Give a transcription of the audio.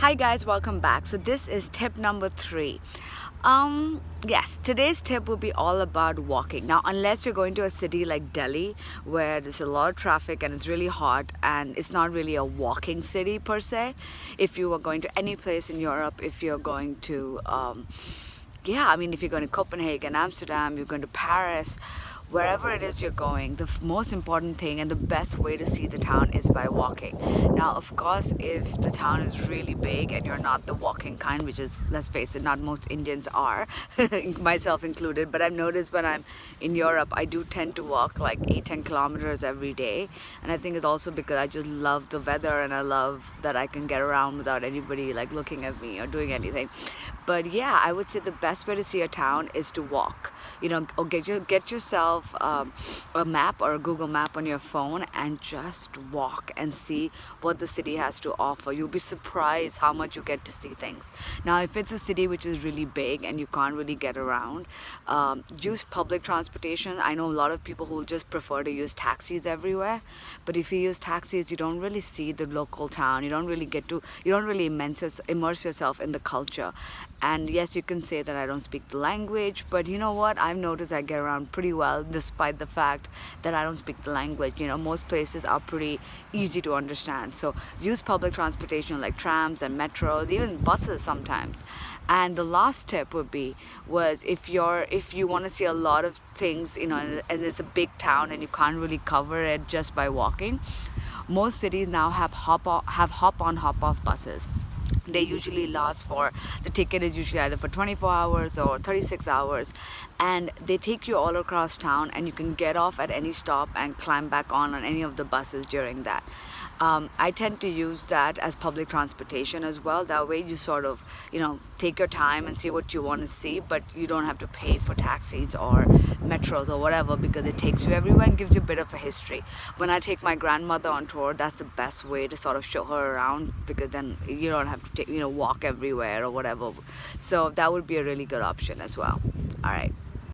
Hi guys, welcome back. So this is tip number 3. Yes, today's tip will be all about walking. Now, unless you're going to a city like Delhi where there's a lot of traffic and it's really hot and it's not really a walking city per se. If you are going to any place in Europe, if you're going to if you're going to Copenhagen, Amsterdam, you're going to Paris, wherever it is you're going, the most important thing and the best way to see the town is by walking. Now, of course, if the town is really big and you're not the walking kind, which is, let's face it, not most Indians are, myself included, but I've noticed when I'm in Europe, I do tend to walk like 8-10 kilometers every day. And I think it's also because I just love the weather and I love that I can get around without anybody like looking at me or doing anything. But yeah, I would say the best way to see a town is to walk. Or get yourself a map or a Google map on your phone and just walk and see what the city has to offer. You'll be surprised how much you get to see things. Now, if it's a city which is really big and you can't really get around, use public transportation. I know a lot of people who just prefer to use taxis everywhere, but if you use taxis, you don't really see the local town. You don't really immerse yourself in the culture. And yes, you can say that I don't speak the language, but you know what? I've noticed I get around pretty well despite the fact that I don't speak the language. Most places are pretty easy to understand. So use public transportation like trams and metros, even buses sometimes. And the last tip would be if you want to see a lot of things, and it's a big town and you can't really cover it just by walking, most cities now have hop-on, hop-off buses. They usually the ticket is usually either for 24 hours or 36 hours, and they take you all across town and you can get off at any stop and climb back on any of the buses during that. I tend to use that as public transportation as well. That way you sort of, take your time and see what you want to see, but you don't have to pay for taxis or metros or whatever because it takes you everywhere and gives you a bit of a history. When I take my grandmother on tour, that's the best way to sort of show her around because then you don't have to walk everywhere or whatever. So that would be a really good option as well. All right.